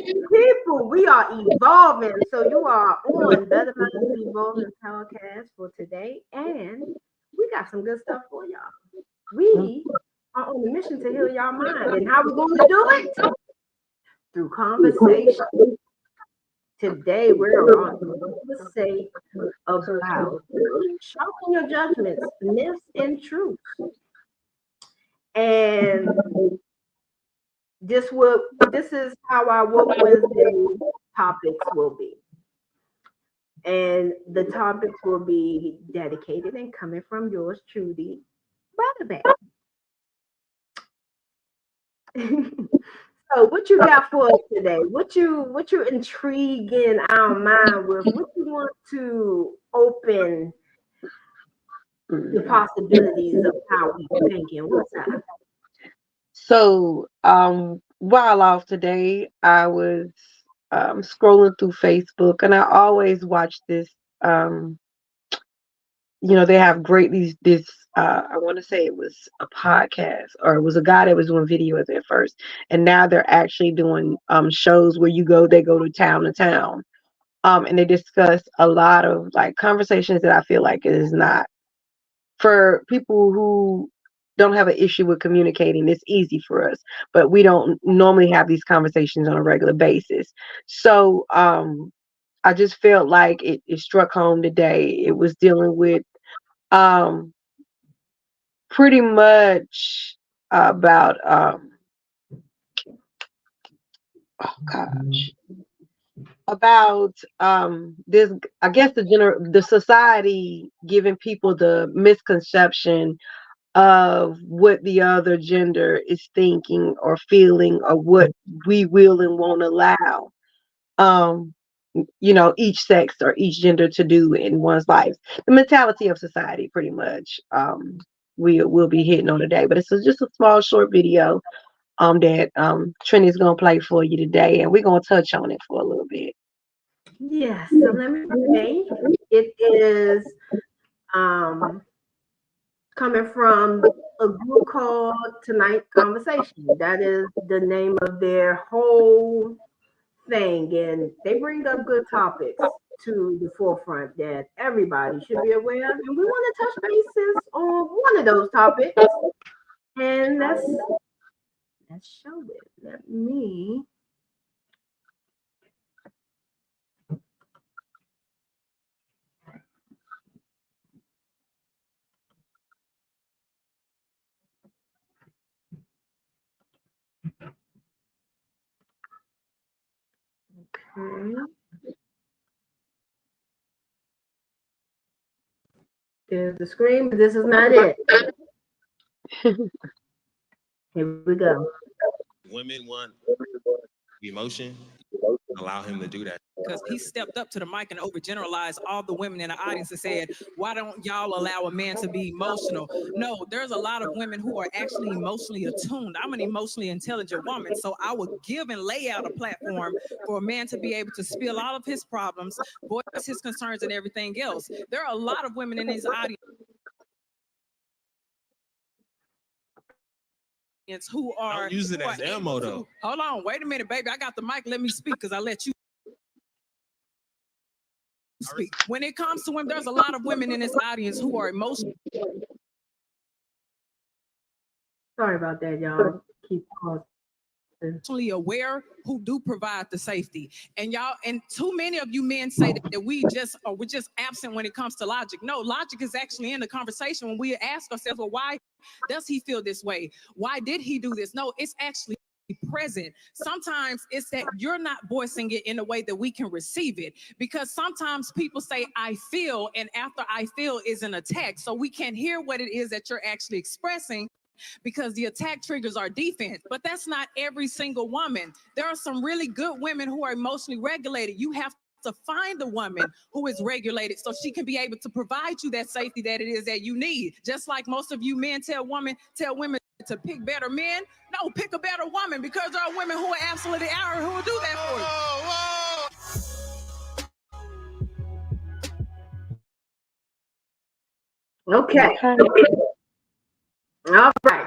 People, we are evolving. So you are on Better Minds Evolving Podcast for today. And we got some good stuff for y'all. We are on a mission to heal y'all mind. And how we going to do it? Through conversation. Today we're on conversation about sharpen your judgments, myths and truths. And this is how our Woke Wednesday topics will be. And the topics will be dedicated and coming from yours truly, Brother So what you got for us today? What you intriguing our mind with? What you want to open the possibilities of how we thinking? What's up? So, while off today, I was scrolling through Facebook, and I always watch this. Um, they have great this. I want to say it was a podcast, or it was a guy that was doing videos at first, and now they're actually doing shows where they go to town, and they discuss a lot of like conversations that I feel like is not for people who don't have an issue with communicating. It's easy for us, but we don't normally have these conversations on a regular basis. So I just felt like it struck home today. It was dealing with um, pretty much about oh gosh, about this, I guess, the society giving people the misconception of what the other gender is thinking or feeling, or what we will and won't allow um each sex or each gender to do in one's life. The mentality of society, pretty much. We'll be hitting on today, but just a small short video that Trini's gonna play for you today, and we're gonna touch on it for a little bit. Yes, so let me say it is coming from a group called Tonight Conversation. That is the name of their whole thing. And they bring up good topics to the forefront that everybody should be aware of. And we want to touch bases on one of those topics. And let's show it. Let me. Okay. There's the screen, but this is not it. Here we go. Women want emotion, allow him to do that. Because he stepped up to the mic and overgeneralized all the women in the audience and said, why don't y'all allow a man to be emotional? No, there's a lot of women who are actually emotionally attuned. I'm an emotionally intelligent woman, so I would give and lay out a platform for a man to be able to spill all of his problems, voice his concerns and everything else. There are a lot of women in his audience who are— Don't use it as ammo, though. Hold on, wait a minute, baby. I got the mic. Let me speak, because I let you speak. When it comes to women, there's a lot of women in this audience who are emotionally— Sorry about that, y'all. Keep pausing. aware, who do provide the safety. And y'all, and too many of you men say that we're just absent when it comes to logic. No, logic is actually in the conversation when we ask ourselves, well, why does he feel this way? Why did he do this? No, it's actually present. Sometimes it's that you're not voicing it in a way that we can receive it, because sometimes people say I feel, and after I feel is an attack, so we can't hear what it is that you're actually expressing, because the attack triggers our defense. But that's not every single woman. There are some really good women who are emotionally regulated. You have to find a woman who is regulated so she can be able to provide you that safety that it is that you need. Just like most of you men tell women to pick better men. No, pick a better woman, because there are women who are absolutely out who will do that for you. Okay. All right.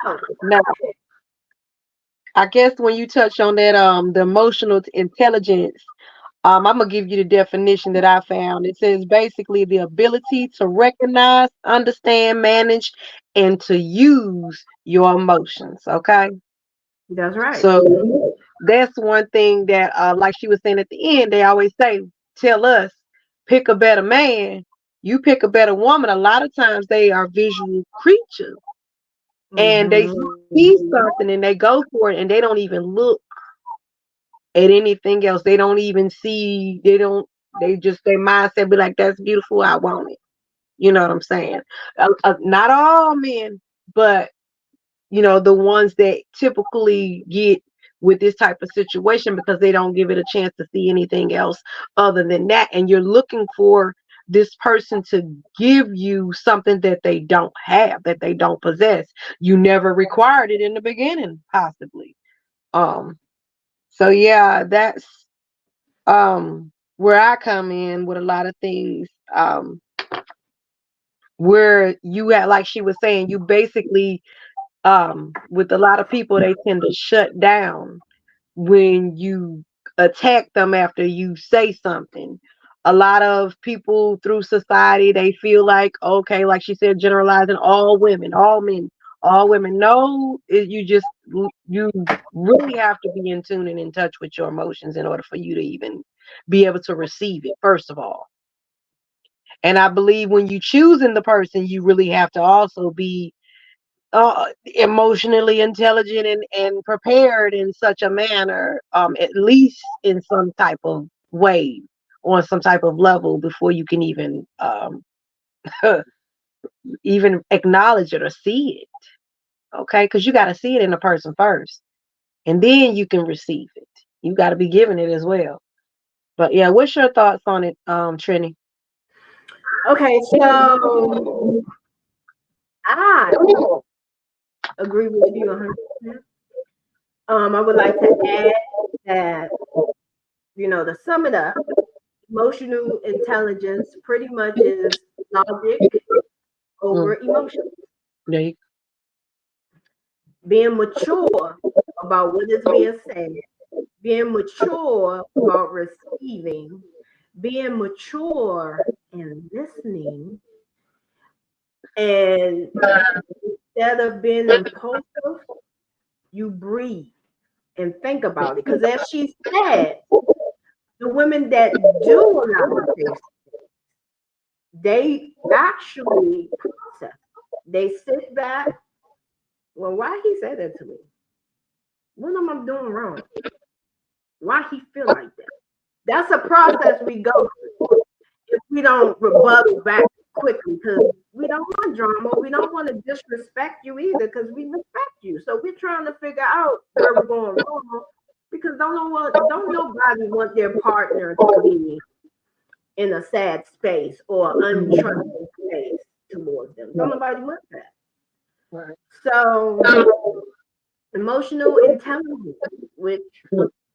So, now, I guess when you touch on that, the emotional intelligence, I'm gonna give you the definition that I found. It says basically the ability to recognize, understand, manage, and to use your emotions. Okay, That's right. so that's one thing that, like she was saying at the end, they always say, tell us, pick a better man. You pick a better woman. A lot of times they are visual creatures and they Mm-hmm. see something and they go for it and they don't even look at anything else. They don't even see, they just, their mindset be like, that's beautiful, I want it. You know what I'm saying? Not all men, but the ones that typically get with this type of situation because they don't give it a chance to see anything else other than that. And you're looking for this person to give you something that they don't have, that they don't possess. You never required it in the beginning, possibly. Um, so yeah, that's where I come in with a lot of things. Where you at, like she was saying, you basically, with a lot of people, they tend to shut down when you attack them after you say something. A lot of people through society, they feel like, okay, like she said, generalizing all women, all men, all women. No, you really have to be in tune and in touch with your emotions in order for you to even be able to receive it, first of all. And I believe when you choosing the person, you really have to also be emotionally intelligent and prepared in such a manner, at least in some type of way, on some type of level, before you can even even acknowledge it or see it. Okay, because you got to see it in a person first, and then you can receive it. You got to be given it as well. But yeah, what's your thoughts on it, Trini? Okay, so I agree with you 100%. I would like to add that, to sum it up, emotional intelligence pretty much is logic over Mm, emotion. there you Being mature about what is being said, being mature about receiving, being mature and listening, and instead of being impulsive, you breathe and think about it. Because as she said, the women that do allow the face, they actually process. They sit back. Well, why he said that to me? What am I doing wrong? Why he feel like that? That's a process we go through if we don't rebuttal back quickly because we don't want drama. We don't want to disrespect you either because we respect you. So we're trying to figure out where we're going wrong because don't nobody want their partner to be in a sad space or untrusting space towards them. Don't nobody want that. go. So emotional intelligence, which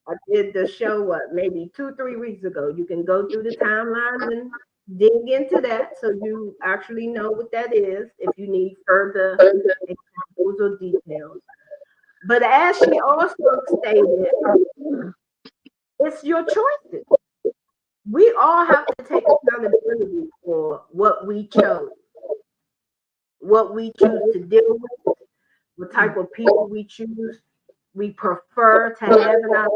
I did the show, maybe 2, 3 weeks ago. You can go through the timeline and dig into that so you actually know what that is if you need further examples or details. But as she also stated, it's your choices. We all have to take accountability for what we choose to deal with, what type of people we prefer to have in our,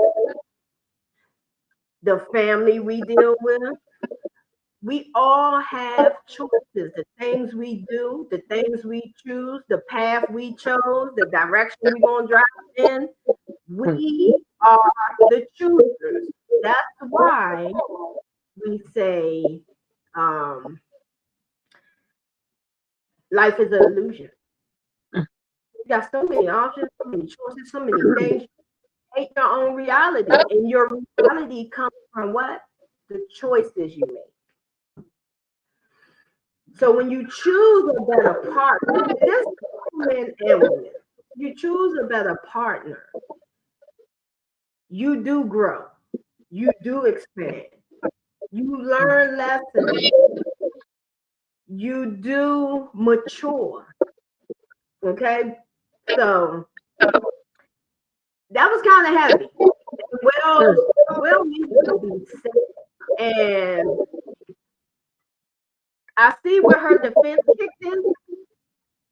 the family we deal with. We all have choices. The things we do, the things we choose, the path we chose, the direction we're going to drive in. We are the choosers. That's why we say um, life is an illusion. You got so many options, so many choices, so many things. You create your own reality. And your reality comes from what? The choices you make. So when you choose a better partner, this is men and women. You choose a better partner, you do grow, you do expand, you learn lessons, you do mature. Okay, so that was kind of heavy. Well needed to be said. And I see where her defense kicked in,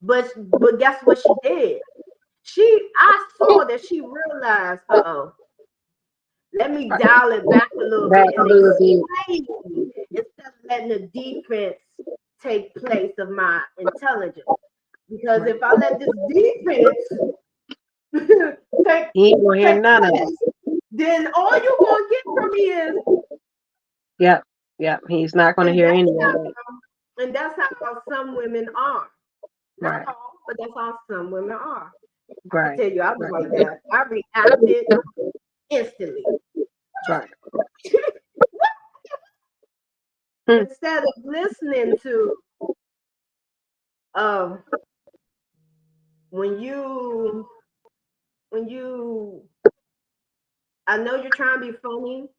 but guess what she did? I saw that she realized, oh, let me dial it back a little bit and explain instead of letting the defense take place of my intelligence. Because if I let this defense he ain't gonna hear take none of place, it. then all you're gonna get from me is Yep. He's not gonna hear any of it. And that's how some women are. Not Right. all, but that's how some women are. Right. I tell you, I was like that. I reacted instantly. Right. Instead of listening to when you I know you're trying to be funny,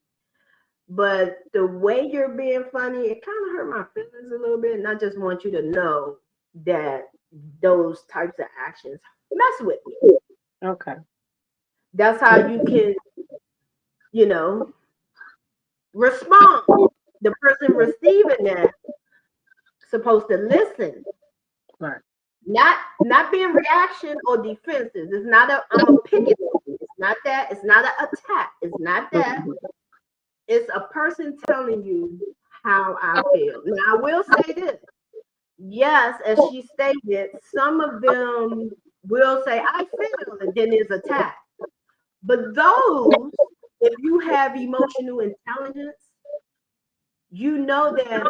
but the way you're being funny, it kind of hurt my feelings a little bit. And I just want you to know that those types of actions mess with me. Okay. That's how you can, respond. The person receiving that supposed to listen. Right. Not being reaction or defenses. It's not I'm a picket. It's not that. It's not an attack. It's not that. It's a person telling you how I feel. Now, I will say this. Yes, as she stated, some of them will say, I feel, and then there's attack. But those, if you have emotional intelligence, you know that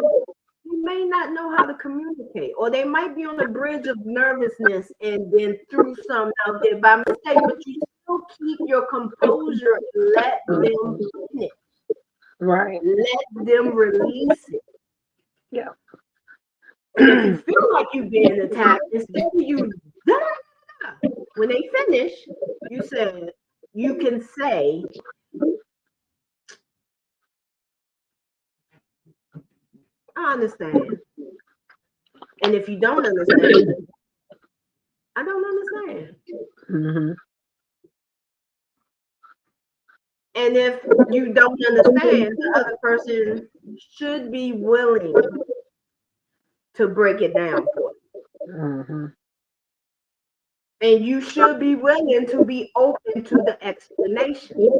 you may not know how to communicate, or they might be on the bridge of nervousness and then threw some out there by mistake, but you still keep your composure and let them finish. Right. Let them release it. Yeah. And if you feel like you're being attacked, instead of you, when they finish, you can say, I understand. And if you don't understand, I don't understand. Mm-hmm. And if you don't understand, the other person should be willing to break it down for you. Mm-hmm. And you should be willing to be open to the explanation.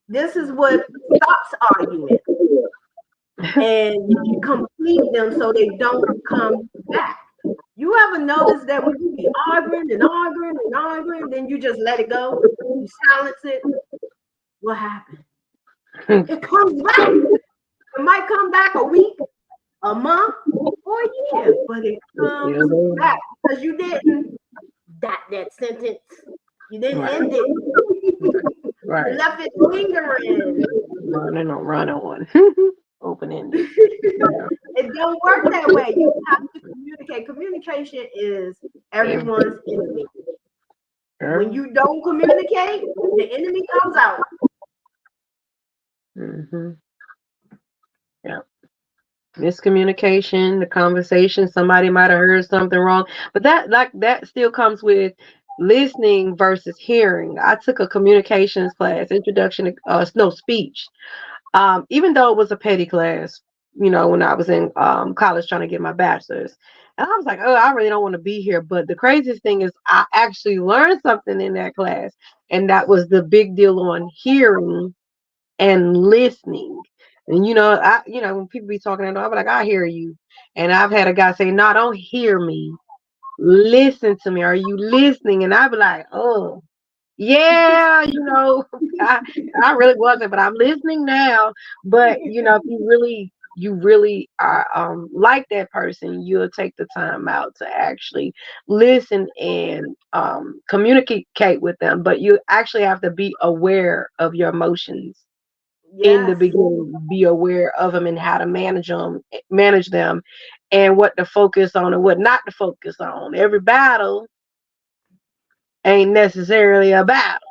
This is what stops arguments and complete them so they don't come back. You ever notice that when you be arguing and arguing and arguing, then you just let it go, you silence it? What happened? It comes back. It might come back a week, a month, or a year, but it comes back because you didn't dot that sentence. You didn't end it. Right. You left it lingering. Running on. Open-ended. It don't work that way. You have to communicate. Communication is everyone's enemy. When you don't communicate, the enemy comes out. Mm-hmm. Yeah. Miscommunication, the conversation, somebody might have heard something wrong, but that still comes with listening versus hearing. I took a communications class, introduction to speech. Even though it was a petty class, when I was in college trying to get my bachelor's. And I was like, oh, I really don't want to be here. But the craziest thing is I actually learned something in that class. And that was the big deal on hearing and listening. And when people be talking, I'm like, I hear you. And I've had a guy say, no, don't hear me. Listen to me. Are you listening? And I'd be like, oh, yeah, I really wasn't, but I'm listening now. But if you really are like that person, you'll take the time out to actually listen and communicate with them. But you actually have to be aware of your emotions. Yes. In the beginning, be aware of them and how to manage them, and what to focus on and what not to focus on. Every battle ain't necessarily a battle.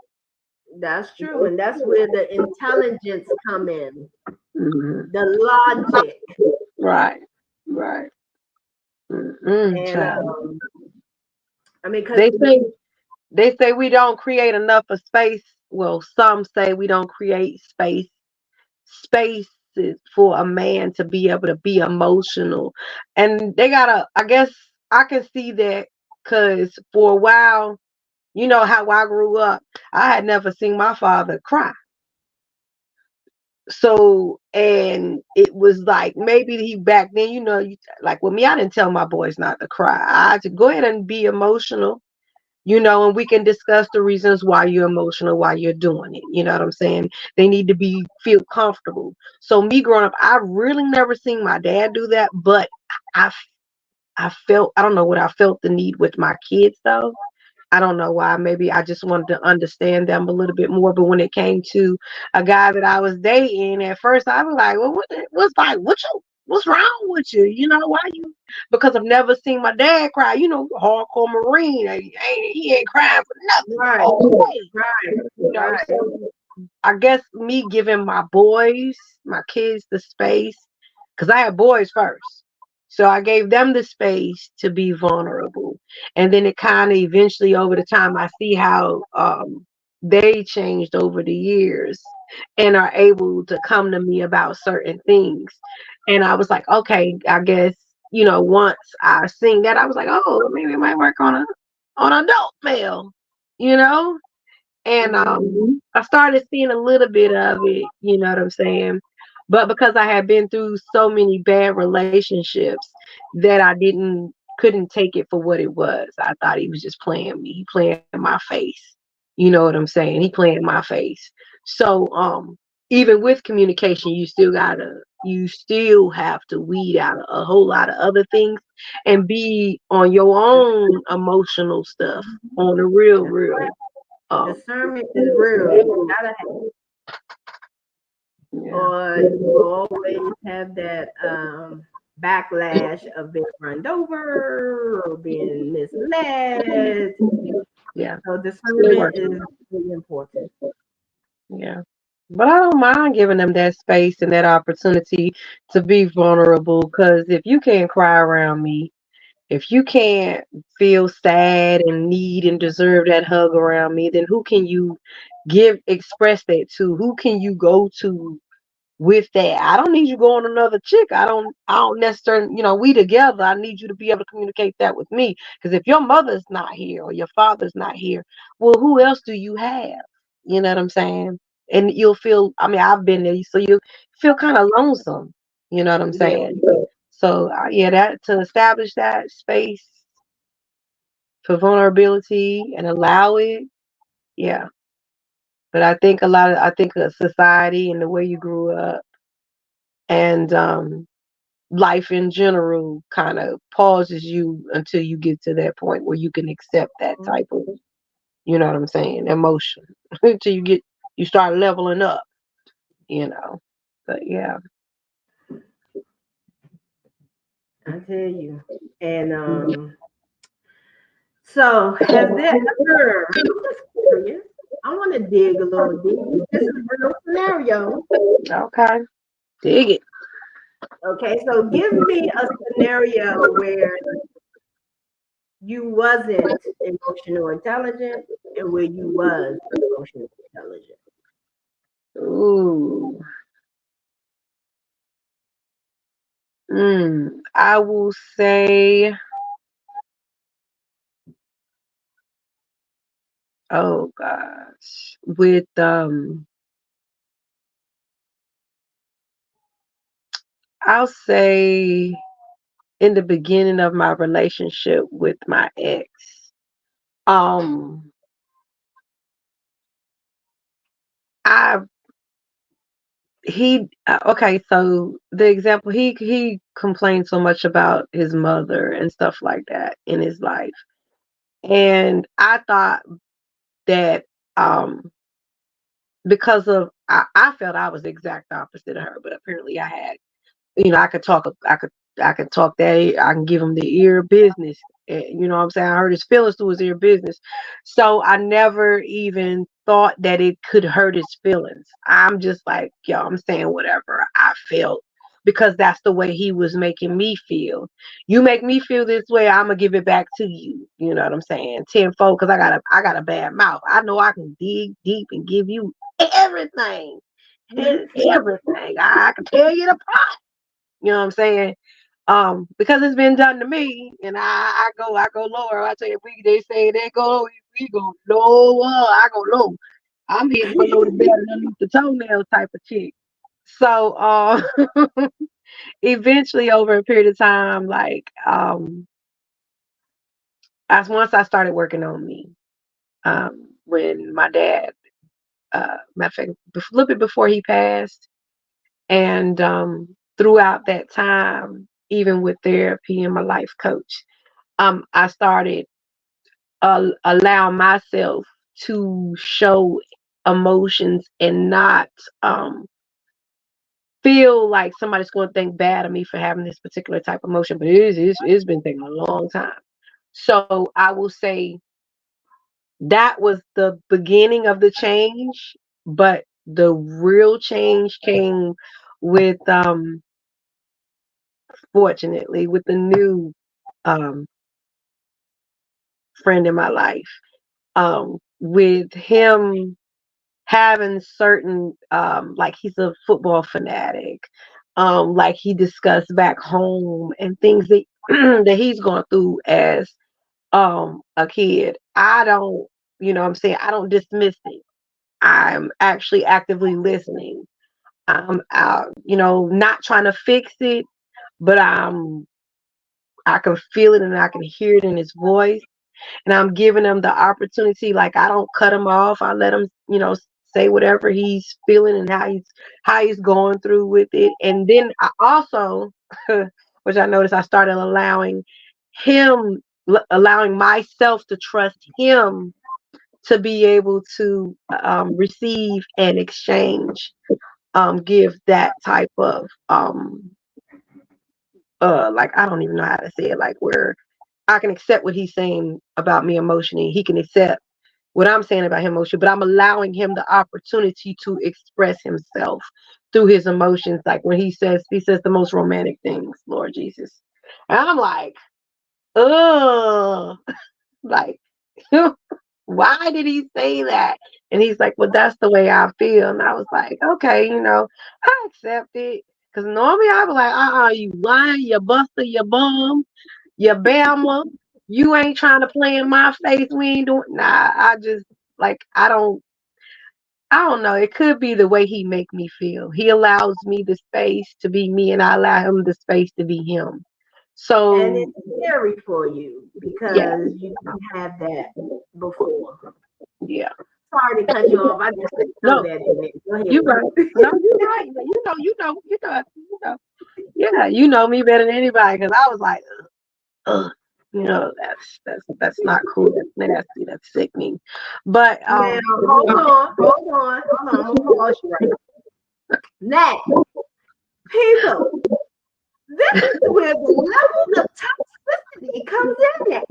That's true, and that's where the intelligence come in, Mm-hmm. the logic. Right. And they say They say we don't create enough of space. Well, some say we don't create spaces for a man to be able to be emotional. And they gotta, I guess I can see that because for a while, you know how I grew up, I had never seen my father cry. So, and it was like maybe he back then, like with me, I didn't tell my boys not to cry. I had to go ahead and be emotional, and we can discuss the reasons why you're emotional, why you're doing it. You know what I'm saying? They need to feel comfortable. So me growing up, I really never seen my dad do that, but I I felt, I don't know what I felt the need with my kids though. I don't know why. Maybe I just wanted to understand them a little bit more. But when it came to a guy that I was dating, at first I was like, "Well, what's wrong with you? Why you?" Because I've never seen my dad cry. Hardcore Marine. He ain't crying for nothing Right, all the way. right, right. So I guess me giving my kids, the space, because I had boys first. So I gave them the space to be vulnerable. And then it kind of eventually, over the time, I see how they changed over the years and are able to come to me about certain things. And I was like, okay, I guess, once I seen that, I was like, oh, maybe it might work on adult male, you know? And I started seeing a little bit of it, you know what I'm saying? But because I had been through so many bad relationships that I didn't couldn't take it for what it was. I thought he was just playing me. He playing my face. You know what I'm saying? He playing my face. So even with communication, you still have to weed out a whole lot of other things and be on your own emotional stuff, on the real. Um, Discernment is real. You gotta have, yeah. or you will always have that backlash of being run over or being misled. Yeah. So Still discernment working. is really important. Yeah. But I don't mind giving them that space and that opportunity to be vulnerable because if you can't cry around me, if you can't feel sad and need and deserve that hug around me, then who can you express that to? Who can you go to with that? I don't need you going another chick. I don't necessarily, we together. I need you to be able to communicate that with me. Because if your mother's not here or your father's not here, well, who else do you have? You know what I'm saying? And you'll feel, I mean, I've been there, so you feel kind of lonesome. You know what I'm Yeah. saying? So yeah, that to establish that space for vulnerability and allow it, yeah. But I think of society and the way you grew up and life in general kind of pauses you until you get to that point where you can accept that type of, you know what I'm saying, emotion until you start leveling up, you know. But yeah. I tell you. And so has there ever, I'm just curious. I want to dig a little deep. This is a real scenario. Okay. Dig it. Okay, so give me a scenario where you wasn't emotional intelligent and where you was emotional intelligent. Ooh. I will say, oh gosh, with I'll say in the beginning of my relationship with my ex, um, I okay, so the example, he complained so much about his mother and stuff like that in his life, and I thought that because of I felt I was the exact opposite of her, but apparently I had, I could talk, I could talk that, I can give him the ear business. You know what I'm saying? I heard his feelings through his ear business. So I never even thought that it could hurt his feelings. I'm just like, yo, I'm saying whatever I felt because that's the way he was making me feel. You make me feel this way, I'm gonna give it back to you. You know what I'm saying? Tenfold, because I got a bad mouth. I know I can dig deep and give you everything. Everything. I can tell you the pot. You know what I'm saying? Because it's been done to me, and I go lower. I tell you, they say they go, we go lower. I go low. I'm hitting below the belt and underneath the toenail type of chick. So eventually, over a period of time, like as once I started working on me, when my dad, matter of fact, a little bit before he passed, and throughout that time, even with therapy and my life coach, I started allowing myself to show emotions and not feel like somebody's going to think bad of me for having this particular type of emotion. But it's been taking a long time. So I will say that was the beginning of the change, but the real change came with fortunately with the new um friend in my life, with him having certain like he's a football fanatic, like he discussed back home and things that that he's gone through as a kid. I don't, you know what I'm saying, I don't dismiss it. I'm actually actively listening. I'm out, not trying to fix it, but I can feel it and I can hear it in his voice, and I'm giving him the opportunity. Like, I don't cut him off. I let him, say whatever he's feeling and how he's going through with it. And then I also, which I noticed, I started allowing myself to trust him to be able to receive and exchange, give that type of like, I don't even know how to say it, like where I can accept what he's saying about me emotionally. He can accept what I'm saying about him emotionally, but I'm allowing him the opportunity to express himself through his emotions. Like when he says the most romantic things, Lord Jesus. And I'm like, oh, like, why did he say that? And he's like, well, that's the way I feel. And I was like, okay, I accept it. Because normally I was like, you lying, you buster, you bum, you bama, you ain't trying to play in my face. We ain't doing. Nah, I just, like, I don't know. It could be the way he make me feel. He allows me the space to be me, and I allow him the space to be him. And So it's scary for you yeah, because you didn't have that before. yeah. Sorry to cut you off. I just throw No, that in there. Go ahead. you're right. No, you're right. Yeah, you know me better than anybody, because I was like, ugh, that's not cool. That's nasty. That's sickening. But Now, hold on. I'm gonna pause you right now. People, this is where the level of toxicity comes in at.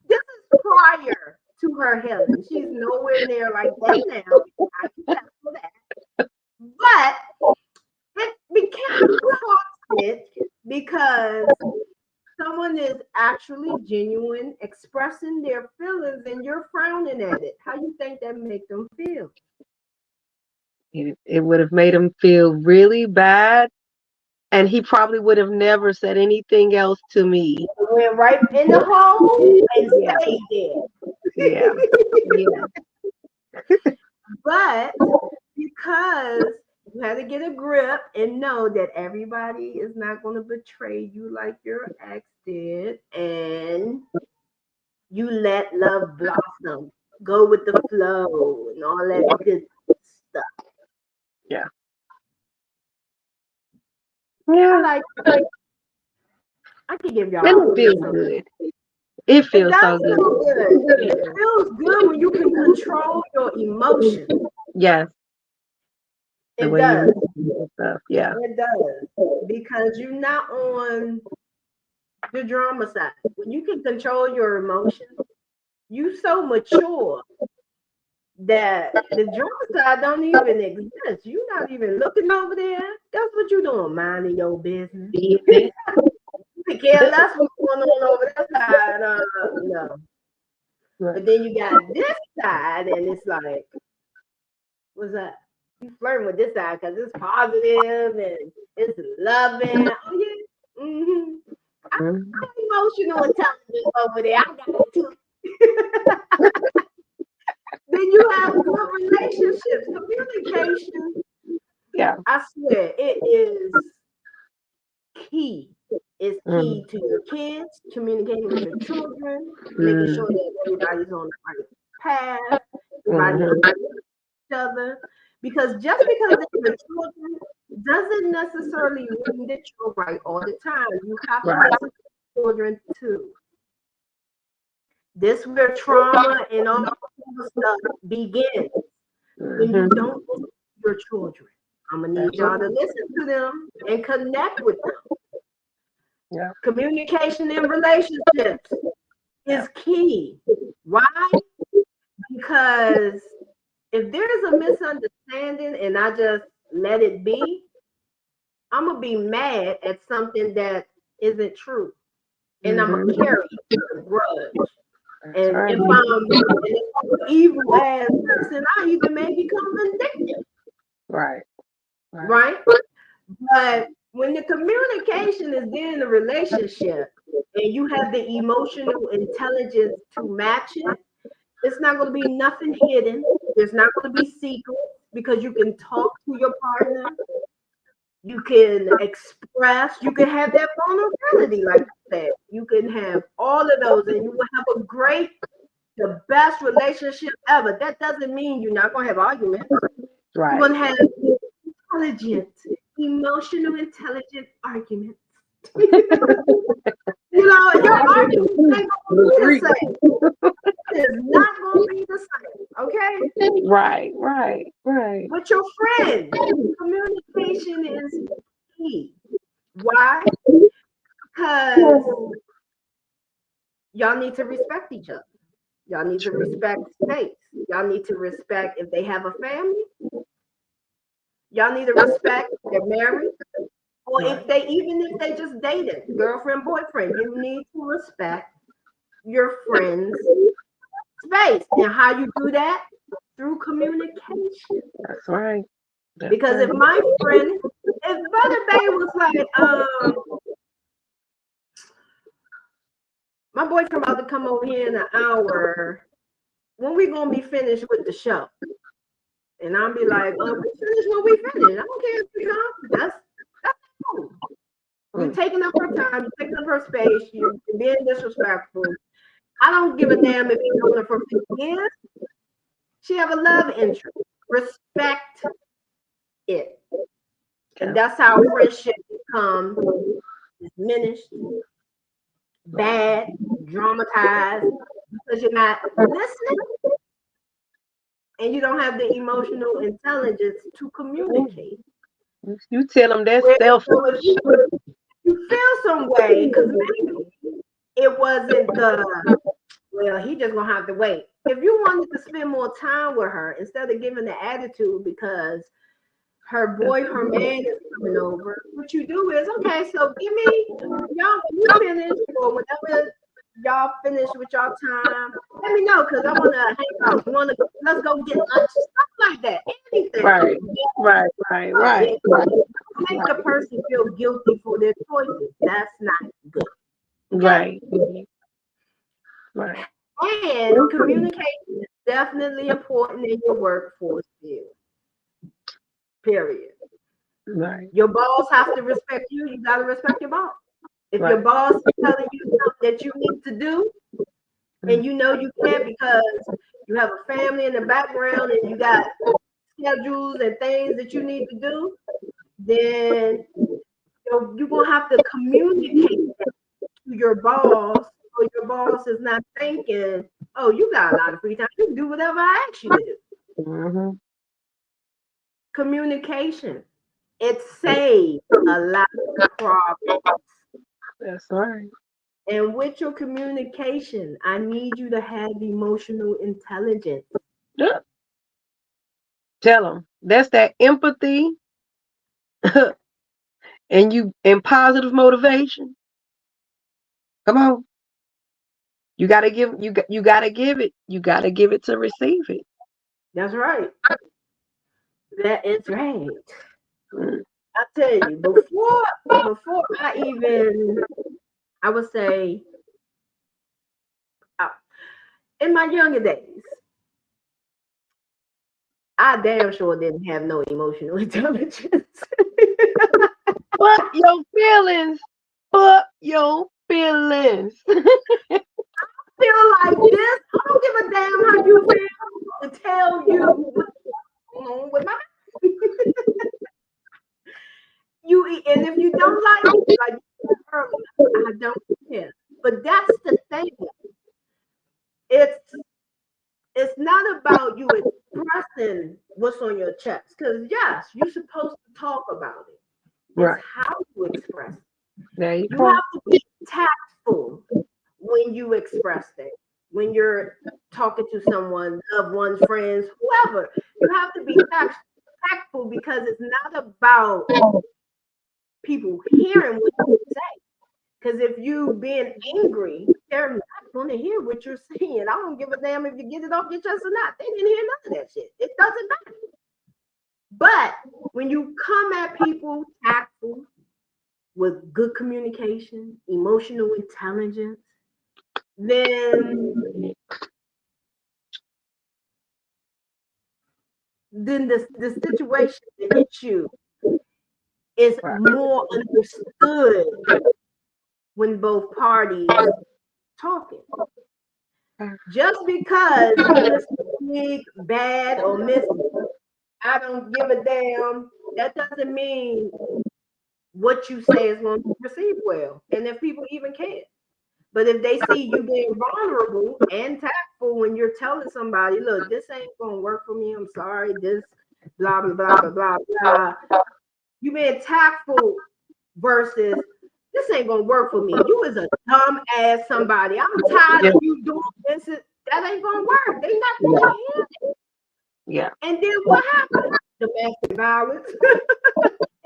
This is prior to her healing. She's nowhere near like that now. I can test for that. But it became toxic because someone is actually genuine, expressing their feelings, and you're frowning at it. How you think that make them feel? it would have made him feel really bad, and he probably would have never said anything else to me. It went right in the hole and Yeah, stayed there. yeah, yeah, But because you had to get a grip and know that everybody is not going to betray you like your ex did, and you let love blossom, go with the flow, and all that good stuff. yeah, I yeah. like. I could give And y'all it feels some. good. It It feels does so good. feel good. It feels good when you can control your emotions. Yes, the It way you does. listen and stuff. Yeah, It does. Because you're not on the drama side. When you can control your emotions, you so mature that the drama side don't even exist. You're not even looking over there. That's what you doing, minding your business. You care less what's going on over that side. No. But then you got this side, and it's like, what's that? You flirting with this side because it's positive and it's loving. Oh yeah. Mm-hmm. I'm emotional intelligence over there. I got it too. Then you have good relationships, communication. Yeah. I swear it is key. It's key to your kids, communicating with your children, making sure that everybody's on the right path, everybody understands each other. Because just because they're your children doesn't necessarily mean that you're right all the time. You have to listen to children too. This where trauma and all that stuff begins when you don't listen to your children. I'm gonna need y'all to listen to them and connect with them. Yeah. Communication in relationships is key. Why? Because if there's a misunderstanding and I just let it be, I'm gonna be mad at something that isn't true, and I'm gonna carry a grudge. And if I'm an evil ass person, I even may become vindictive. Right. But when the communication is there in the relationship and you have the emotional intelligence to match it, it's not going to be nothing hidden. There's not going to be secrets because you can talk to your partner. You can express, you can have that vulnerability, like I said. You can have all of those and you will have the best relationship ever. That doesn't mean you're not going to have arguments. Right. You're going to have intelligent, emotional, intelligent arguments. Your arguments ain't going to be the same. It's not going to be the same, okay? Right. With your friends, communication is key. Why? Because y'all need to respect each other. Y'all need to respect space. Y'all need to respect if they have a family. Y'all need to respect if they're married. Or if they just dated, girlfriend, boyfriend, you need to respect your friend's space. And how you do that? Through communication. That's right. Because if my friend, if Brother Bay was like, my boyfriend about to come over here in an hour, when we gonna be finished with the show? And I'll be like, we finish when we finish. I don't care if you come. That's cool. You're taking up her time, you're taking up her space, you're being disrespectful. I don't give a damn if you're doing it for 50 years. She have a love interest. Respect it. And that's how friendship becomes diminished, bad, dramatized, because you're not listening and you don't have the emotional intelligence to communicate. You tell them that's selfish. You feel some way because maybe it wasn't he just gonna have to wait. If you wanted to spend more time with her instead of giving the attitude because her man is coming over, what you do is, okay, so give me, y'all, when you finish or whenever y'all finish with y'all time, let me know because I want to hang out. Let's go get lunch, stuff like that. Anything. Right. Make the person feel guilty for their choices. That's not good. Right. And communication is definitely important in your workforce field. Period. Right. Your boss has to respect you. You got to respect your boss. If your boss is telling you something that you need to do, and you know you can't because you have a family in the background and you got schedules and things that you need to do, then you're going to have to communicate that to your boss, so your boss is not thinking, oh, you got a lot of free time. You can do whatever I ask you to do. Communication. It saves a lot of problems. That's right. And with your communication, I need you to have emotional intelligence. Yeah. Tell them that's that empathy and positive motivation. Come on, you gotta give you gotta give it. You gotta give it to receive it. That's right. That is right. Mm. I tell you, before I would say, uh, in my younger days, I damn sure didn't have no emotional intelligence. Fuck your feelings. Fuck your feelings. Feel like this. I don't give a damn how you feel to tell you what's going on with my and if you don't like it, like you said earlier, I don't care. But that's the thing. It's it's not about you expressing what's on your chest. Because yes, you're supposed to talk about it. It's Right. how you express it. There you You go. have to be tactful when you express things. When you're talking to someone, loved ones, friends, whoever, you have to be tactful because it's not about people hearing what you say. Because if you being angry, they're not going to hear what you're saying. I don't give a damn if you get it off your chest or not. They didn't hear none of that shit. It doesn't matter. But when you come at people tactful with good communication, emotional intelligence, then the situation that hits you is Right. more understood when both parties talking. Just because you Mr. Big, bad, or Miss I don't give a damn, that doesn't mean what you say is going to be received well. And if people even care. But if they see you being vulnerable and tactful when you're telling somebody, look, this ain't gonna work for me. I'm sorry, this blah blah blah blah blah blah. You being tactful versus this ain't gonna work for me. You is a dumb ass somebody. I'm tired Yeah. of you doing this. That ain't gonna work. They not gonna Yeah. hear it. Yeah. And then what happened? Domestic violence.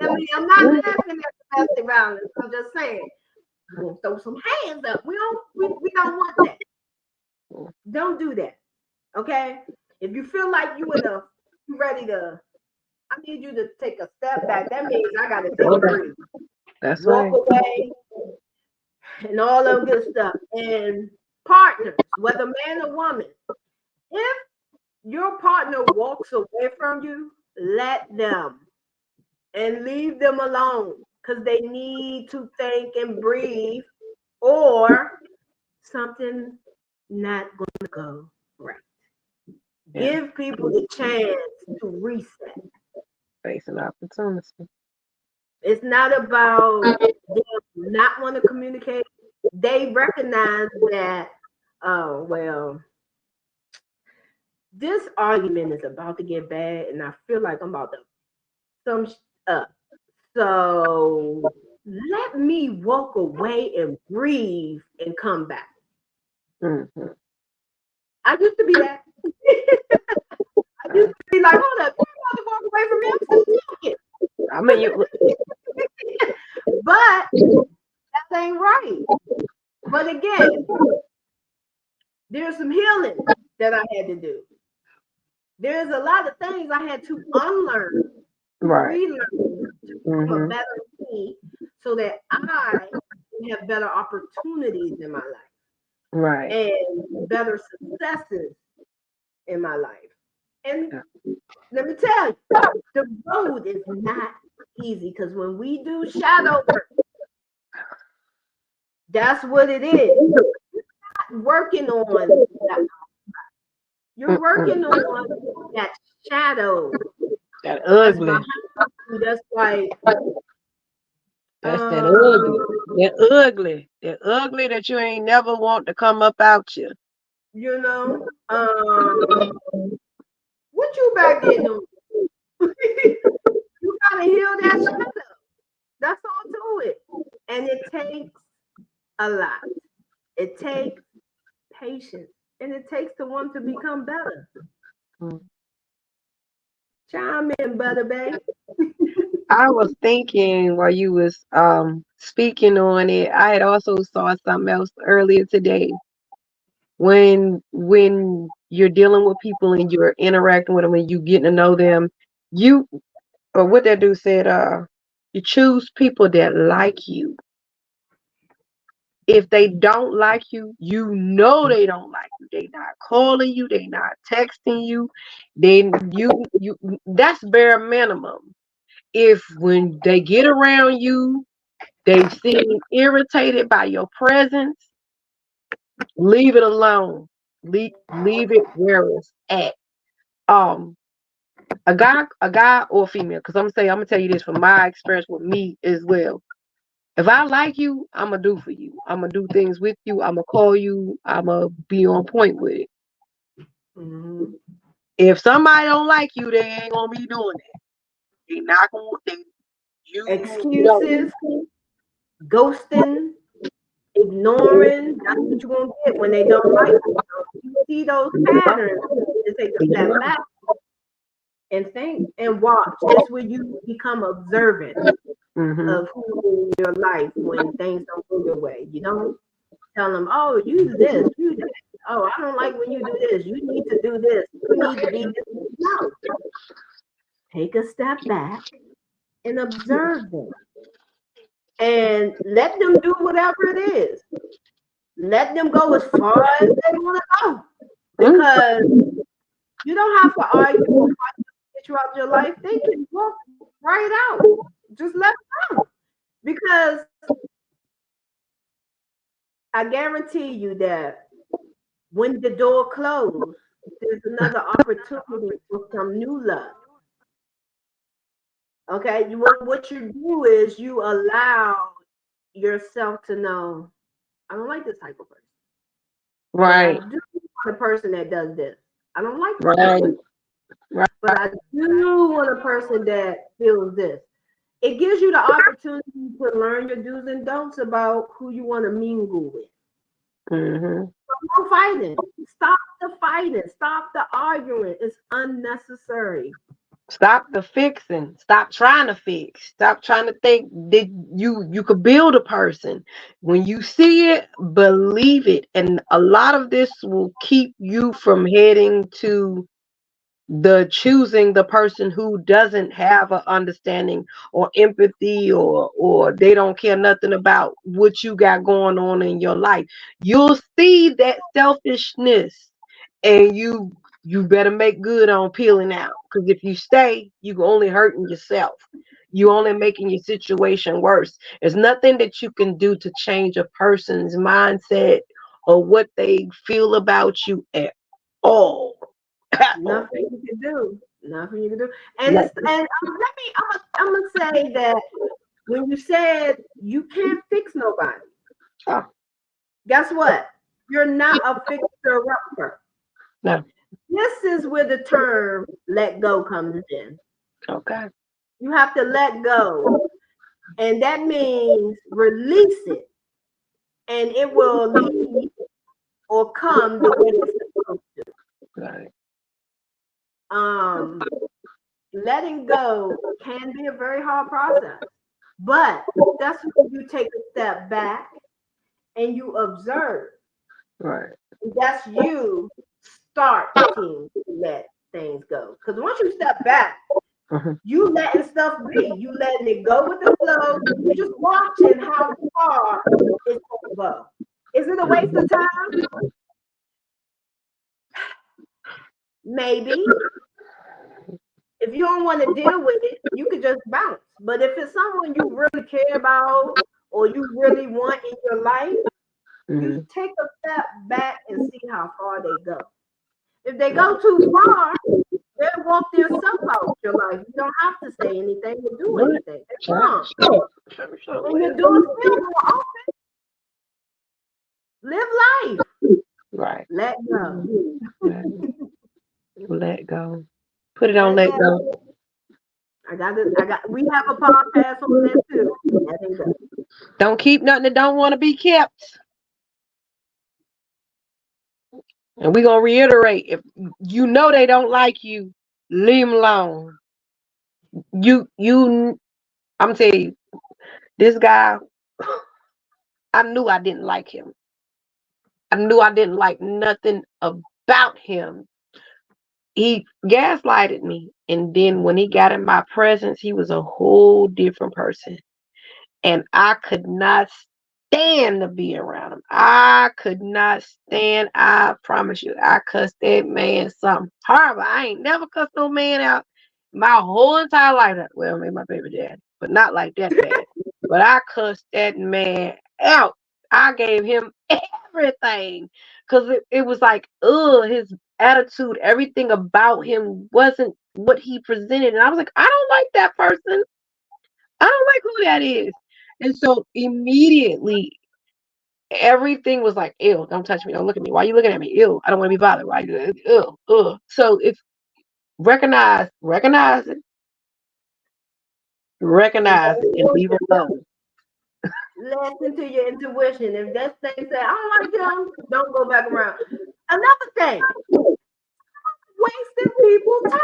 I mean, I'm not laughing at domestic violence. I'm just saying, we're gonna throw some hands up. We don't want that. Don't do that. Okay? If you feel like you ready to, I need you to take a step back. That means I gotta take a breather. That's Walk right. away and all that good stuff. And partners, whether man or woman, if your partner walks away from you, let them and leave them alone because they need to think and breathe or something not going to go right. Yeah. Give people the chance to reset. Facing opportunity. It's not about them not want to communicate. They recognize that, oh, well, this argument is about to get bad and I feel like I'm about to sum up. So let me walk away and breathe and come back. Mm-hmm. I used to be that. I used to be like, hold up, you want to walk away from me? I'm still talking. I mean, you. But that ain't right. But again, there's some healing that I had to do. There's a lot of things I had to unlearn, Right. relearn to become a Mm-hmm. better me so that I can have better opportunities in my life Right. and better successes in my life. And Yeah. let me tell you, the road is not easy because when we do shadow work, that's what it is. You're not working on that. You're Mm-mm. working on that shadow That that's ugly. behind you. That's like, That's that ugly. um, That ugly. That ugly that you ain't never want to come up out you. you know, what you back there doing? You gotta heal that shadow. That's all to it. And it takes a lot. It takes patience. And it takes to want to become better. Mm. Chime in, Brother Bay. I was thinking while you was speaking on it, I had also saw something else earlier today. When you're dealing with people and you're interacting with them and you getting to know them, you or what that dude said, you choose people that like you. If they don't like you, you know they don't like you. They not calling you, they not texting you. Then you that's bare minimum. If when they get around you, they seem irritated by your presence, leave it alone. Leave it where it's at. Um, a guy or female, because I'm gonna tell you this from my experience with me as well. If I like you, I'm gonna do for you. I'm gonna do things with you. I'm gonna call you. I'm gonna be on point with it. Mm-hmm. If somebody don't like you, they ain't gonna be doing that. They not gonna. You know. Excuses, ghosting, ignoring. That's what you're gonna get when they don't like you. So if you see those patterns, you need to take a step back and think and watch. This where you become observant Mm-hmm. of who in your life when things don't go your way. You don't tell them, oh, use this, use that. Oh, I don't like when you do this. You need to do this. You need to be this. No. Take a step back and observe them. And let them do whatever it is. Let them go as far as they want to go. Because you don't have to argue or fight to get you out your life. They can walk right out. Just let them go. Because I guarantee you that when the door closed, there's another opportunity for some new love. Okay, what you do is you allow yourself to know I don't like this type of person, but I Right. do want a person that does this. I don't like this Right. person, but I do want a person that feels this. It gives you the opportunity to learn your do's and don'ts about who you want to mingle with. Mm-hmm. No fighting. Stop the fighting. Stop the arguing. It's unnecessary. Stop the fixing. Stop trying to fix. Stop trying to think that you could build a person. When you see it, believe it. And a lot of this will keep you from heading to the choosing the person who doesn't have an understanding or empathy or they don't care nothing about what you got going on in your life. You'll see that selfishness and you better make good on peeling out, because if you stay you only hurting yourself. You only making your situation worse. There's nothing that you can do to change a person's mindset or what they feel about you at all. At all. Nothing you can do. Nothing you can do. And it's Nothing. and let me. I'm gonna say that when you said you can't fix nobody, Oh, guess what? You're not a fixer upper. no. This is where the term "let go" comes in. Okay. You have to let go, and that means release it, and it will leave or come the way it's supposed to. Right. Um, letting go can be a very hard process, but that's when you take a step back and you observe. Right. That's you starting to let things go. Because once you step back, Mhm. you letting stuff be. You letting it go with the flow. You just watching how far it's gonna go. Is it a waste of time? Maybe. If you don't want to deal with it, you could just bounce. But if it's someone you really care about or you really want in your life, you Mhm. take a step back and see how far they go. If they go too far, they'll walk themselves out your life. You don't have to say anything or do Right. anything. They're Sure. gone. Sure. Sure. Sure. And your door's still gonna open. Live life. Right. Let go. Right. Let go. Put it on Let let go. go. We have a podcast on that too. Letting go. Don't keep nothing that don't want to be kept. And we're gonna reiterate, if you know they don't like you, leave them alone. I'm telling you, this guy, I knew I didn't like him. I knew I didn't like nothing about him. He gaslighted me. And then when he got in my presence, he was a whole different person. And I could not stand to be around him. I could not stand. I promise you, I cussed that man something horrible. I ain't never cussed no man out my whole entire life. Well, maybe my baby dad, but not like that bad. But I cussed that man out. I gave him everything because it was like, his attitude, everything about him wasn't what he presented. And I was like, I don't like that person. I don't like who that is. And so immediately everything was like, ew, don't touch me, don't look at me. Why are you looking at me? Ew, I don't want to be bothered. Why you So if recognize it and leave it alone. Listen to your intuition. If that thing say, I don't like him, don't go back around. Another thing, wasting people's time.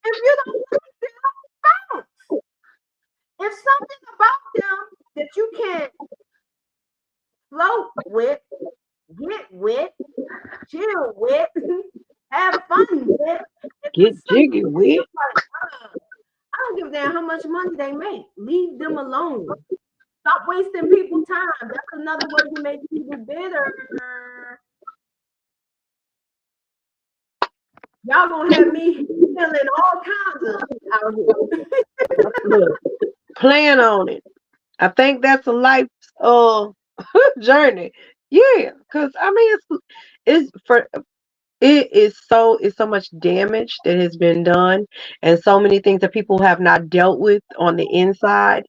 If you don't like them, bounce. If something about them that you can't float with, get with, chill with, have fun with, if Get it's jiggy something with. like, I don't give a damn how much money they make. Leave them alone. Stop wasting people's time. That's another way to make people bitter. Y'all gonna have me feeling all kinds of out here. Look, plan on it. I think that's a life journey. Yeah, because I mean it's so much damage that has been done and so many things that people have not dealt with on the inside.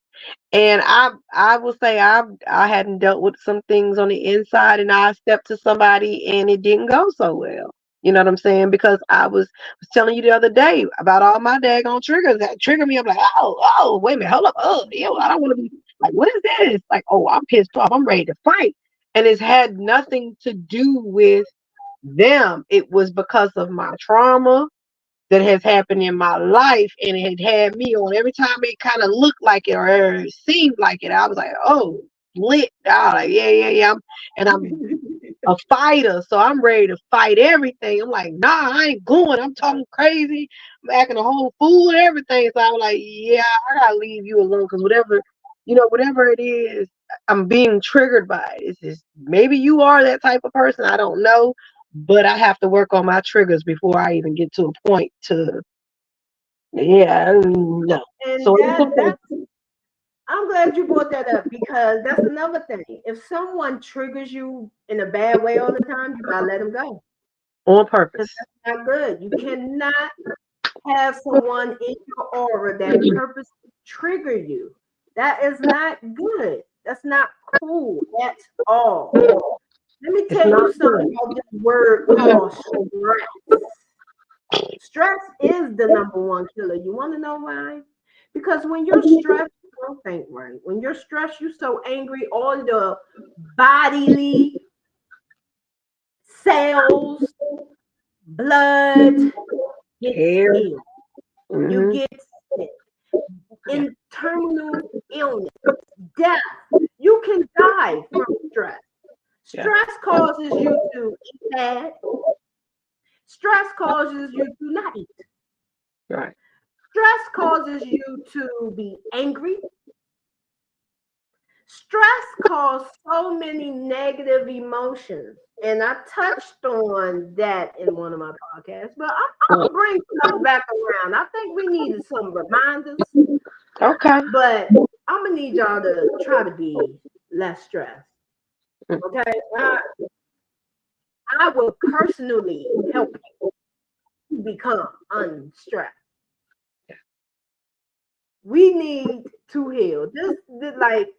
And I will say I hadn't dealt with some things on the inside, and I stepped to somebody and it didn't go so well. You know what I'm saying? Because I was telling you the other day about all my daggone triggers that trigger me. I'm like, wait a minute, hold up, ew, I don't want to be like, what is this? Like, oh, I'm pissed off, I'm ready to fight, and it's had nothing to do with them. It was because of my trauma that has happened in my life, and it had me on every time it kind of looked like it or seemed like it. I was like, oh, lit. I was like, yeah. And I'm a fighter, so I'm ready to fight everything. I'm like, nah, I ain't going. I'm talking crazy. I'm acting a whole fool and everything. So I was like, yeah, I gotta leave you alone because whatever it is, I'm being triggered by it. It's just maybe you are that type of person. I don't know, but I have to work on my triggers before I even get to a point to no. And So it's okay. I'm glad you brought that up because that's another thing. If someone triggers you in a bad way all the time, you gotta let them go. On Because purpose. that's not good. You cannot have someone in your aura that purposely trigger you. That is not good. That's not cool at all. Let me It's tell you not something good. about this word called stress. Stress is the number one killer. You want to know why? Because when you're stressed, you don't think right. When you're stressed, you're so angry, all the bodily cells, blood gets Hair. ill. You Mm-hmm. get sick, Yeah. in terminal illness, death. You can die from stress. Yeah. Stress causes you to eat bad. Stress causes you to not eat. Right. Stress causes you to be angry. Stress causes so many negative emotions. And I touched on that in one of my podcasts, but I'm going to bring stuff back around. I think we needed some reminders, Okay. but I'm going to need y'all to try to be less stressed. Okay? I will personally help you to become unstressed. We need to heal. This like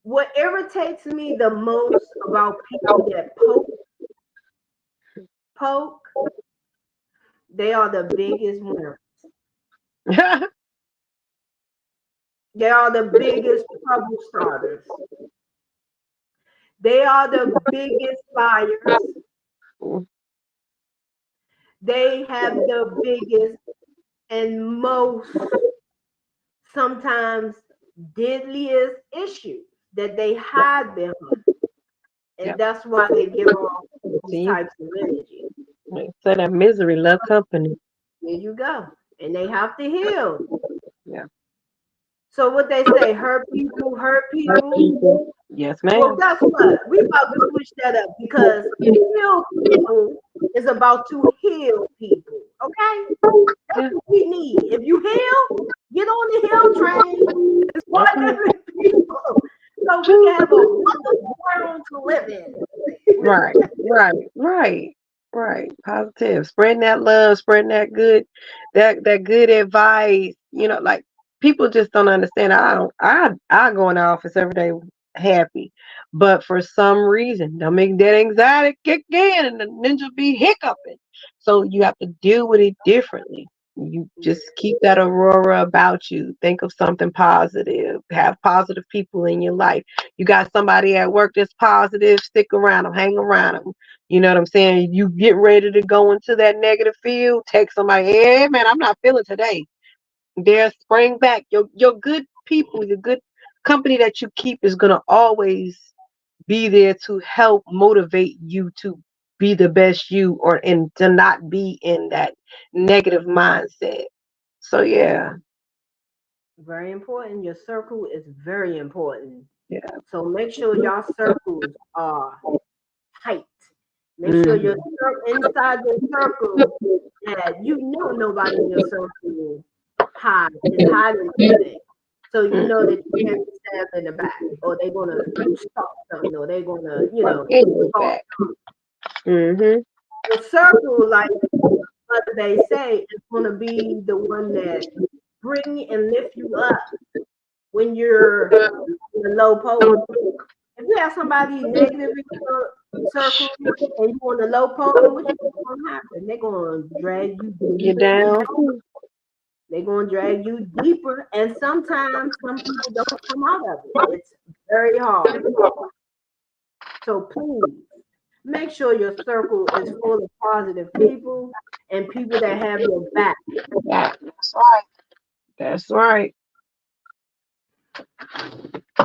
what irritates me the most about people that poke, they are the biggest winners. They are the biggest trouble starters. They are the biggest liars. They have the biggest and most sometimes deadliest issues that they hide behind. And Yep. that's why they give off these See, types of energy. so that misery love company. There you go. And they have to heal. Yeah. So what they say, hurt people hurt Hurt people. people. Yes, Well, ma'am. guess what? We about to switch that up because heal people is about to heal people. Okay? That's Yeah. what we need. If you heal, get on the hill train and start Okay. helping people so we can have a wonderful world to live in. Right, right. Positive. Spreading that love, spreading that good advice. Like people just don't understand. I go in the office every day happy. But for some reason, they'll make that anxiety kick in and the ninja be hiccuping. So you have to deal with it differently. You just keep that aurora about you. Think of something positive. Have positive people in your life. You got somebody at work that's positive, stick around them, hang around them. You know what I'm saying? You get ready to go into that negative field, text somebody, hey man, I'm not feeling today. They'll spring back. Your good people, your good company that you keep is gonna always be there to help motivate you to be the best you and to not be in that negative mindset. So yeah. Very important. Your circle is very important. Yeah. So make sure y'all circles are tight. Make sure Mhm. your inside your circle that you know nobody in your circle is hiding anything. So you know that you can't be stabbed in the back, or they're gonna stop something, or they're gonna, Anyway, talk. back. Mhm. Your circle, like what they say, is gonna be the one that bring and lift you up when you're in the low post. If you have somebody negative in your circle and you on the low post, what you think gonna happen? They're gonna drag you Get deeper and down. deeper. They're gonna drag you deeper, and sometimes some people don't come out of it. It's very hard. So please make sure your circle is full of positive people and people that have your back. That's right. That's right.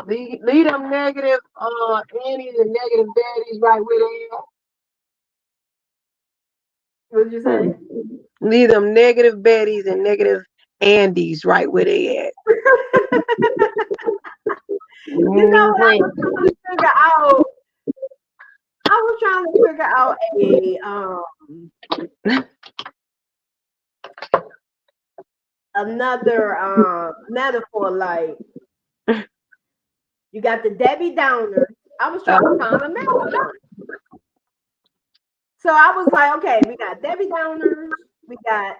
Lead them negative, any of the negative daddies right where they What'd you are. say? Leave them negative baddies and negative Andes right where they at. You know what I Mhm. was trying to figure out? I was trying to figure out another metaphor. Like you got the Debbie Downer. I was trying to find a metaphor. So I was like, okay, we got Debbie Downers. We got.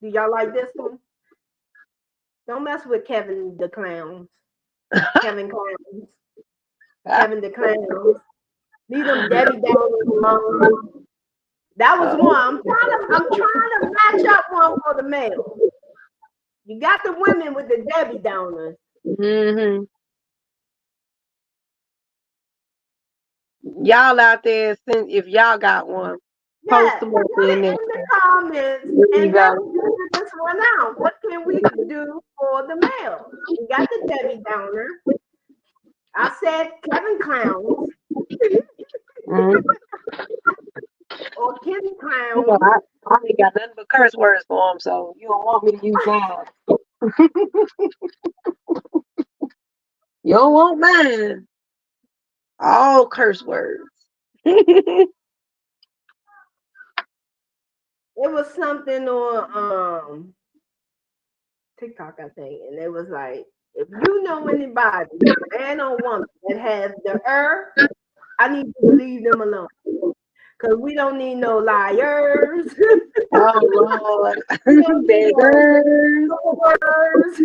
Do y'all like this one? Don't mess with Kevin the clowns. Kevin clowns. Kevin the clowns. Leave them Debbie Downers alone. That was one. I'm trying to match up one for the male. You got the women with the Debbie Downers. Mhm. Y'all out there, if y'all got one, post Yeah, them up put in it there. in the comments There you and let's go. figure this one out. What can we do for the male? We got the Debbie Downer. I said Kevin Clowns Mhm. or Kim You know, Clowns. I ain't got nothing but curse words for them, so you don't want me to use mine. You don't want mine. All curse words. It was something on TikTok, I think, and it was like, if you know anybody, man or woman, that has the I need you to leave them alone. Cause we don't need no liars. Oh Lord, We don't need no beggars. murderers.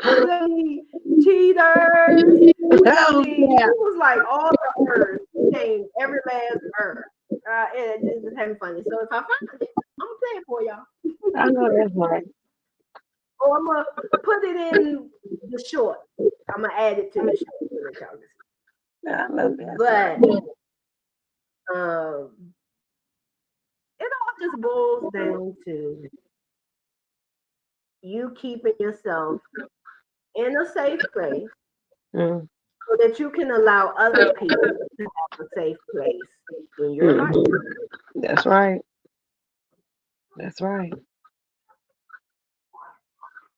We don't need cheaters. We don't Oh need. He yeah. was like all the herbs. He named every last herb. And it just having funny. So if I find it, I'm gonna play it for y'all. I know that's right. Or I'm gonna put it in the short. I'm gonna add it to the short so that y'all can see. I know that's But right. um, it all just boils down to you keeping yourself in a safe place Mm, so that you can allow other people to have a safe place in your life. mhm. That's right. That's right.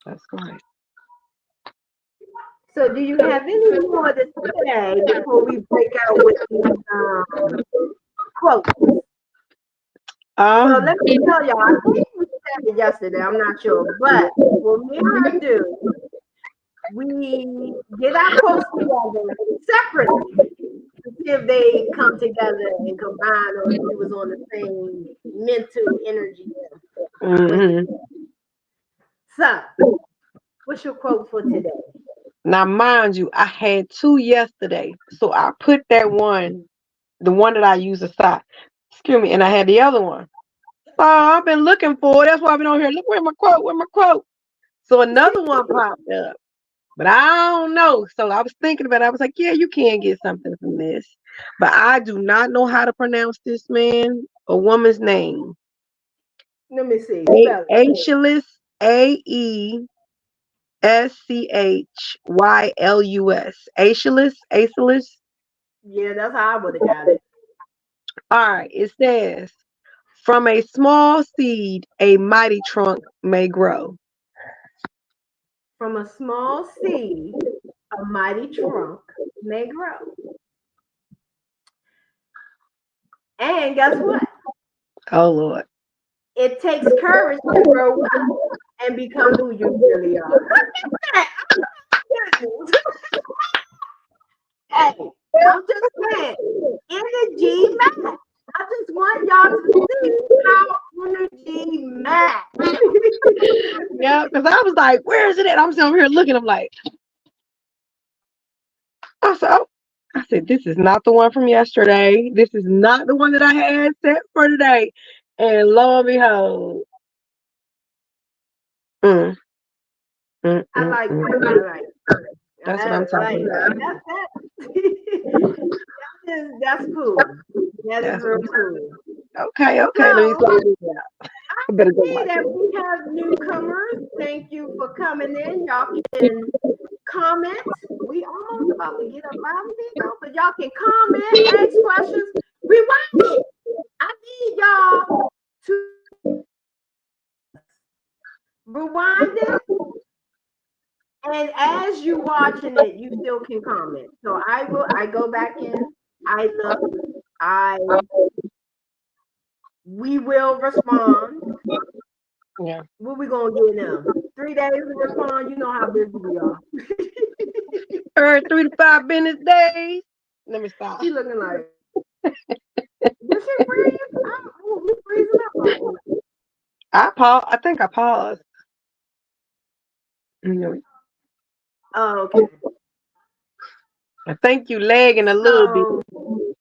That's right. So, do you have any more to say before we break out with these quotes? So, let me Um, tell y'all, I think we said it yesterday, I'm not sure, but what me and her do, we get our quotes together separately to see if they come together and combine or if we was on the same mental energy with it. mhm. So, what's your quote for today? Now, mind you, I had two yesterday, so I put that one, the one that I use aside. Excuse me, and I had the other one. So I've been looking for it. That's why I've been on here. Look, where my quote? Where my quote? So another one popped up, but I don't know. So I was thinking about it. I was like, yeah, you can get something from this, but I do not know how to pronounce this man or woman's name. Let me see, spell it. Aeschylus, Aeschylus. Aeschylus, Aeschylus. Yeah, that's how I would have got it. All right, it says, from a small seed, a mighty trunk may grow. From a small seed, a mighty trunk may grow. And guess what? Oh, Lord. It takes courage to grow up and become who you really are. Look at that. Hey, I'm just saying, energy match. I just want y'all to see how energy match. Yeah, because I was like, where is it at? I'm sitting over here looking. I'm like, I said, oh. I said, this is not the one from yesterday. This is not the one that I had set for today. And lo and behold, mm, I like that. I like that. that's what I'm I like talking that. about. That's cool. That is That's what real I'm talking cool. about. Okay, okay. Let me So close this out. I better go see watch that it. we have newcomers. Thank you for coming in. Y'all can comment. We almost about to get up out of here though, but y'all can comment, ask questions, rewind it. I need y'all to rewind it, and as you watching it, you still can comment. So I will. I go back in. I look. I we will respond. Yeah. What we gonna get now? 3 days to respond. You know how busy we are. Every 3 to 5 business days. Let me stop. She looking like, did she freeze? We freezing up over here. I pause. I think I paused. Mm, Oh, okay. I think you lagging a little bit. So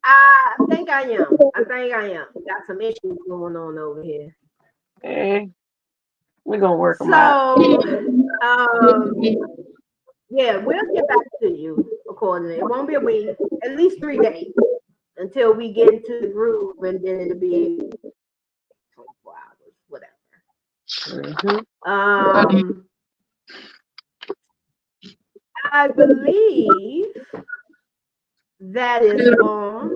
I think I am. I think I am. Got some issues going on over here. Eh, we're gonna work them out. So yeah, we'll get back to you accordingly. It won't be a week, at least 3 days until we get into the groove, and then it'll be 24 hours, whatever. Mhm. I believe that is all.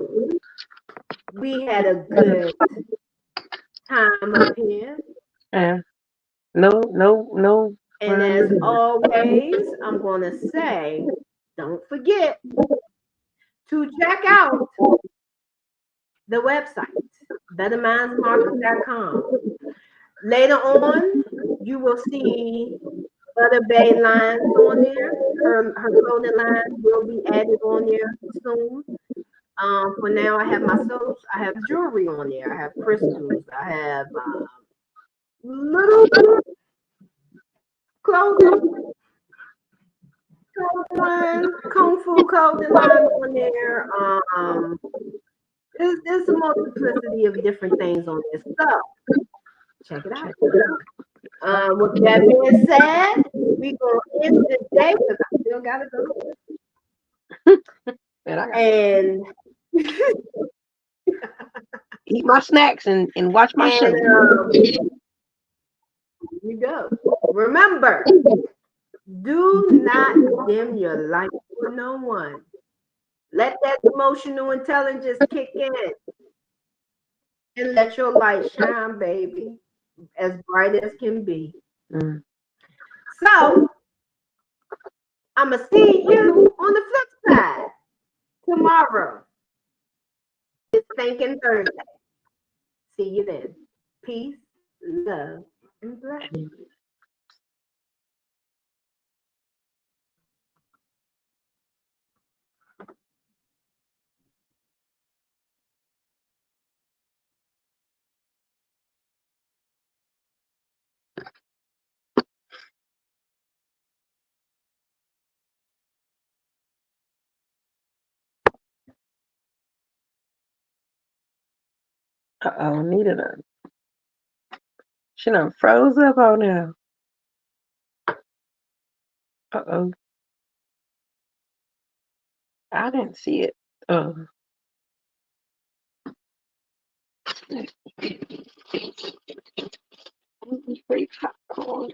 We had a good time up here. Yeah. No, no, no. And as always, I'm going to say, don't forget to check out the website, bettermindsmarket.com. Later on, you will see Butter Bay lines on there. Her clothing line will be added on there soon. For now, I have my soaps. I have jewelry on there. I have crystals. I have little clothing line, kung fu clothing line on there. There's a multiplicity of different things on this. So check it out. With that being said, we gonna end the day because I still gotta go. And I got And eat my snacks and watch my show. Here you go. Remember, do not dim your light for no one. Let that emotional intelligence kick in and let your light shine, baby, as bright as can be. Mm. So, I'm going to see you on the flip side tomorrow. It's Thinking Thursday. See you then. Peace, love, and blessings. Uh-oh, Nita done. She done froze up on now. Uh-oh. I didn't see it. Oh. Free popcorn.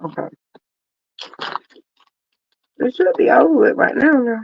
Okay. It should be over with right now.